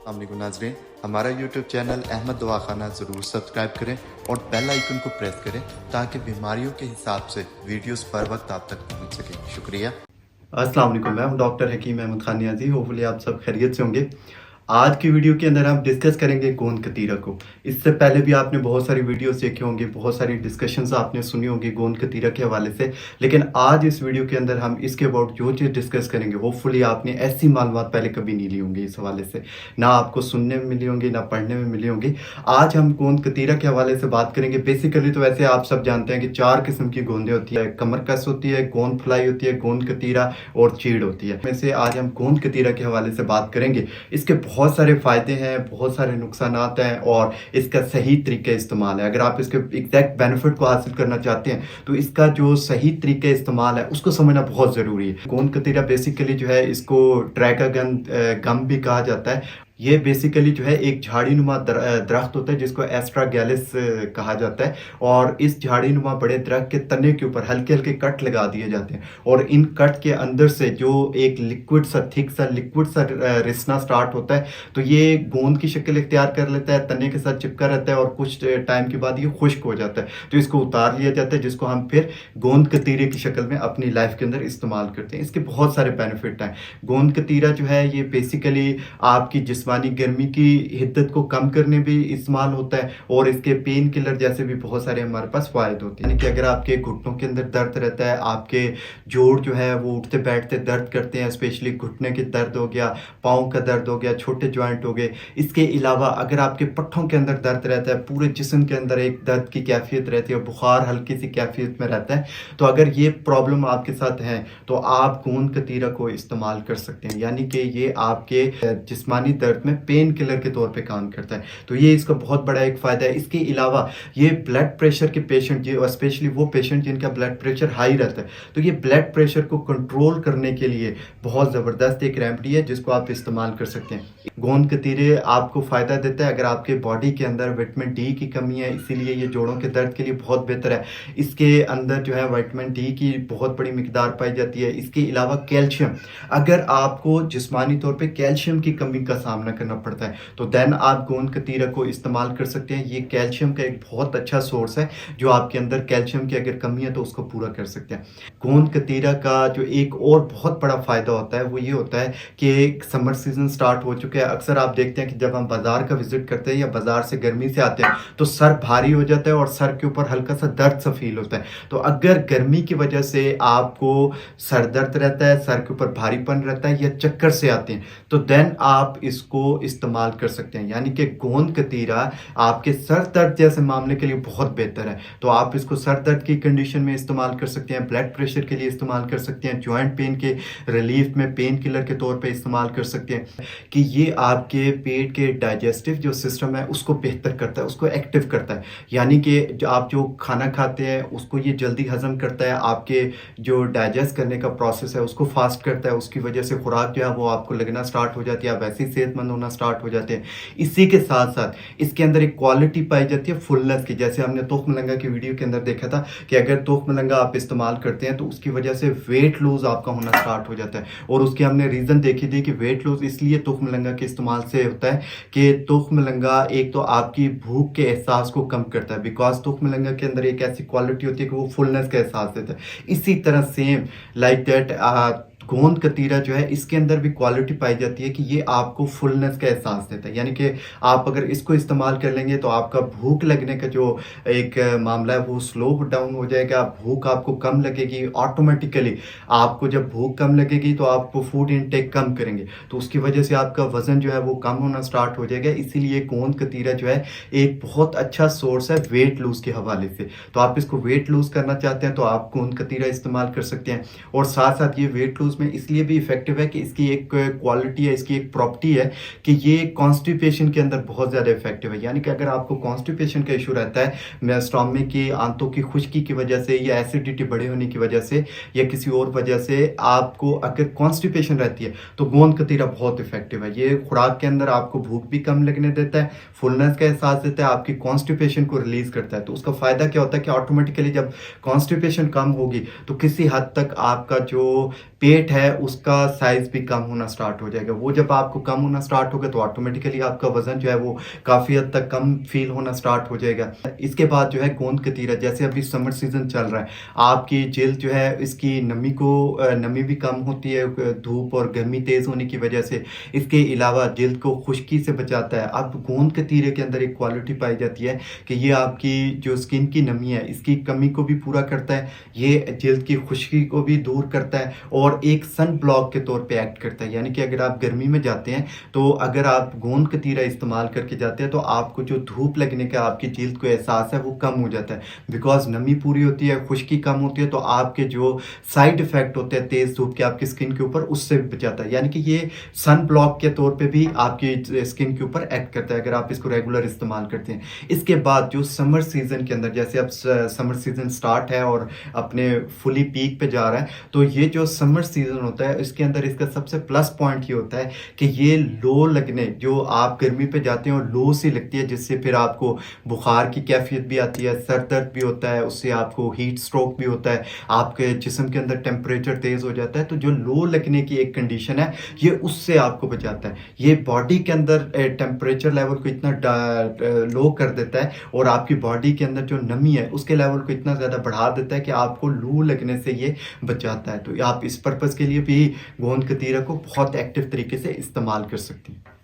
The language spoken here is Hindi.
अस्सलामुअलैकुम नाज़रीन, हमारा यूट्यूब चैनल अहमद दवाखाना ज़रूर सब्सक्राइब करें और बेल आइकन को प्रेस करें ताकि बीमारियों के हिसाब से वीडियोस पर वक्त आप तक पहुंच सके। शुक्रिया। अस्सलाम वालेकुम, मैं हूं डॉक्टर हकीम अहमद खान नियाज़ी। होपफुली आप सब खैरियत से होंगे। आज की वीडियो के अंदर हम डिस्कस करेंगे गोंद कतीरा को। इससे पहले भी आपने बहुत सारी वीडियोस देखे होंगे, बहुत सारी डिस्कशंस आपने सुनी होंगी गोंद कतीरा के हवाले से, लेकिन आज इस वीडियो के अंदर हम इसके अबाउट जो चीज़ डिस्कस करेंगे, होपफुली आपने ऐसी मालूमात पहले कभी नहीं ली होंगी। इस हवाले से ना आपको सुनने में मिली होंगी ना पढ़ने में मिली होंगी। आज हम गोंद कतीरा के हवाले से बात करेंगे। बेसिकली तो वैसे आप सब जानते हैं कि 4 किस्म की गोंदें होती है, कमरकस होती है, गोंद फलाई होती है, गोंद कतीरा और चीड़ होती है। में से आज हम गोंद कतीरा के हवाले से बात करेंगे। इसके बहुत सारे फ़ायदे हैं, बहुत सारे नुकसानात हैं और इसका सही तरीके इस्तेमाल है। अगर आप इसके एग्जैक्ट बेनिफिट को हासिल करना चाहते हैं तो इसका जो सही तरीके इस्तेमाल है उसको समझना बहुत ज़रूरी है। गोंद कतीरा बेसिकली जो है इसको ड्रैगन गम भी कहा जाता है। ये बेसिकली जो है एक झाड़ीनुमा दरख्त होता है जिसको एस्ट्रागैलिस कहा जाता है और इस झाड़ीनुमा बड़े दरख्त के तने के ऊपर हल्के हल्के कट लगा दिए जाते हैं और इन कट के अंदर से जो एक लिक्विड सा थिक सा लिक्विड सा रिसना स्टार्ट होता है तो ये गोंद की शक्ल इख्तियार कर लेता है, तने के साथ चिपका रहता है और कुछ टाइम के बाद ये खुश्क हो जाता है। तो इसको उतार लिया जाता है जिसको हम फिर गोंद कतीरे की शक्ल में अपनी लाइफ के अंदर इस्तेमाल करते हैं। इसके बहुत सारे बेनिफिट हैं। गोंद कतीरा जो है ये बेसिकली आपकी जिस्मानी गर्मी की हिद्दत को कम करने भी इस्तेमाल होता है और इसके पेन किलर जैसे भी बहुत सारे हमारे पास फायदे होते हैं। यानी कि अगर आपके घुटनों के अंदर दर्द रहता है, आपके जोड़ जो है वो उठते बैठते दर्द करते हैं, स्पेशली घुटने के दर्द हो गया, पाँव का दर्द हो गया, छोटे जॉइंट हो गए। इसके अलावा अगर आपके पट्ठों के अंदर दर्द रहता है, पूरे जिस्म के अंदर एक दर्द की कैफियत रहती है, बुखार हल्की सी कैफियत में रहता है, तो अगर ये प्रॉब्लम आपके साथ है तो आप गोंद कतीरा को इस्तेमाल कर सकते हैं। यानी कि ये आपके जिस्मानी दर्द में पेन किलर के तौर पे काम करता है। तो ये इसका बहुत बड़ा एक फ़ायदा है। इसके अलावा ये ब्लड प्रेशर के पेशेंट, ये स्पेशली वो पेशेंट जिनका ब्लड प्रेशर हाई रहता है, तो ये ब्लड प्रेशर को कंट्रोल करने के लिए बहुत ज़बरदस्त एक रेमेडी है जिसको आप इस्तेमाल कर सकते हैं। गोंद कतीरे आपको फ़ायदा देता है अगर आपके बॉडी के अंदर विटामिन डी की कमी है, इसीलिए ये जोड़ों के दर्द के लिए बहुत बेहतर है। इसके अंदर जो है विटामिन डी की बहुत बड़ी मिकदार पाई जाती है। इसके अलावा कैल्शियम, अगर आपको जिस्मानी तौर पे कैल्शियम की कमी का सामना करना पड़ता है तो देन आप गोंद कतीरा को इस्तेमाल कर सकते हैं। ये कैल्शियम का एक बहुत अच्छा सोर्स है जो आपके अंदर कैल्शियम की अगर कमी है तो उसको पूरा कर सकते हैं। गोंद कतीरा का जो एक और बहुत बड़ा फ़ायदा होता है वो ये होता है कि समर सीजन स्टार्ट हो चुका है। अक्सर आप देखते हैं कि जब हम बाज़ार का विज़िट करते हैं या बाज़ार से गर्मी से आते हैं तो सर भारी हो जाता है और सर के ऊपर हल्का सा दर्द सा फील होता है। तो अगर गर्मी की वजह से आपको सर दर्द रहता है, सर के ऊपर भारीपन रहता है या चक्कर से आते हैं तो देन आप इसको इस्तेमाल कर सकते हैं। यानी कि गोंद कतीरा आपके सर दर्द जैसे मामले के लिए बहुत बेहतर है। तो आप इसको सर दर्द की कंडीशन में इस्तेमाल कर सकते हैं, ब्लड प्रेशर के लिए इस्तेमाल कर सकते हैं, जॉइंट पेन के रिलीफ में पेन किलर के तौर पे इस्तेमाल कर सकते हैं कि ये आपके पेट के डाइजेस्टिव जो सिस्टम है उसको बेहतर करता है, उसको एक्टिव करता है। यानी कि जो आप जो खाना खाते हैं उसको ये जल्दी हजम करता है, आपके जो डाइजेस्ट करने का प्रोसेस है उसको फास्ट करता है। उसकी वजह से खुराक जो है वो आपको लगना स्टार्ट हो जाती है, आप वैसे ही सेहतमंद होना स्टार्ट हो जाते हैं। इसी के साथ साथ इसके अंदर एक क्वालिटी पाई जाती है फुलनेस की। जैसे हमने तोख मलंगा की वीडियो के अंदर देखा था कि अगर तोख मलंगा आप इस्तेमाल करते हैं तो उसकी वजह से वेट लूज आपका होना स्टार्ट हो जाता है और उसकी हमने रीज़न देखी थी कि वेट लूज इसलिए तोख मलंगा के इस्तेमाल से होता है कि तोख मलंगा एक तो आपकी भूख के एहसास को कम करता है, बिकॉज तोख मलंगा के अंदर एक ऐसी क्वालिटी होती है कि वो फुलनेस का एहसास देता है। इसी तरह सेम लाइक दैट गोंद कतीरा जो है इसके अंदर भी क्वालिटी पाई जाती है कि ये आपको फुलनेस का एहसास देता है। यानी कि आप अगर इसको इस्तेमाल कर लेंगे तो आपका भूख लगने का जो एक मामला है वो स्लो डाउन हो जाएगा, भूख आपको कम लगेगी ऑटोमेटिकली। आपको जब भूख कम लगेगी तो आपको फूड इनटेक कम करेंगे तो उसकी वजह से आपका वज़न जो है वो कम होना स्टार्ट हो जाएगा। इसीलिए गोंद कतीरा जो है एक बहुत अच्छा सोर्स है वेट लूज़ के हवाले से। तो आप इसको वेट लूज़ करना चाहते हैं तो आप गोंद कतीरा इस्तेमाल कर सकते हैं। और साथ साथ ये वेट लूज़ में इसलिए भी इफेक्टिव है कि इसकी एक क्वालिटी है, इसकी एक प्रॉपर्टी है कि ये कॉन्स्टिपेशन के अंदर बहुत ज़्यादा इफेक्टिव है। यानी कि अगर आपको कॉन्स्टिपेशन का इशू रहता है, स्टोमक की आंतों की खुश्की की वजह से या एसिडिटी बड़े होने की वजह से या किसी और वजह से आपको अगर कॉन्स्टिपेशन रहती है तो गोंद कतीरा बहुत इफेक्टिव है। ये खुराक के अंदर आपको भूख भी कम लगने देता है, फुलनेस का एहसास देता है, आपकी कॉन्स्टिपेशन को रिलीज करता है। तो उसका फ़ायदा क्या होता है कि ऑटोमेटिकली जब कॉन्स्टिपेशन कम होगी तो किसी हद तक आपका जो पेट है उसका साइज भी कम होना स्टार्ट हो जाएगा। वो जब आपको कम होना स्टार्ट होगा तो ऑटोमेटिकली आपका वजन जो है वो काफ़ी हद तक कम फील होना स्टार्ट हो जाएगा। इसके बाद जो है गोंद कतीरा, जैसे अभी समर सीजन चल रहा है, आपकी जिल्द जो है इसकी नमी को नमी भी कम होती है धूप और गर्मी तेज़ होने की वजह से। इसके अलावा जिल्द को खुश्की से बचाता है। अब गोंद कतीरे के अंदर एक क्वालिटी पाई जाती है कि ये आपकी जो स्किन की नमी है इसकी कमी को भी पूरा करता है, ये जिल्द की खुश्की को भी दूर करता है और एक सन ब्लॉक के तौर पे एक्ट करता है। यानी कि अगर आप गर्मी में जाते हैं तो अगर आप गोंद कतीरा इस्तेमाल करके जाते हैं तो आपको जो धूप लगने का आपकी जिल्द को एहसास है वो कम हो जाता है, बिकॉज नमी पूरी होती है, खुश्की कम होती है, तो आपके जो साइड इफेक्ट होते हैं तेज धूप के आपकी स्किन के ऊपर उससे भी बचाता है। यानी कि ये सन ब्लॉक के तौर पे भी आपकी स्किन के ऊपर एक्ट करता है अगर आप इसको रेगुलर इस्तेमाल करते हैं। इसके बाद जो समर सीजन के अंदर, जैसे अब समर सीजन स्टार्ट है और अपने फुली पीक पे जा रहा है, तो ये जो समर सीजन होता है इसके अंदर इसका सबसे प्लस पॉइंट ये होता है कि ये लो लगने, जो आप गर्मी पे जाते हैं और लो सी लगती है जिससे फिर आपको बुखार की कैफियत भी आती है, सर दर्द भी होता है, उससे आपको हीट स्ट्रोक भी होता है, आपके जिस्म के अंदर टेम्परेचर तेज हो जाता है। तो जो लो लगने की एक कंडीशन है ये उससे आपको बचाता है। ये बॉडी के अंदर टेम्परेचर लेवल को इतना लो कर देता है और आपकी बॉडी के अंदर जो नमी है उसके लेवल को इतना ज़्यादा बढ़ा देता है कि आपको लू लगने से ये बचाता है। तो आप इस पर्पज़ के लिए भी गोंद कतीरा को बहुत एक्टिव तरीके से इस्तेमाल कर सकते हैं।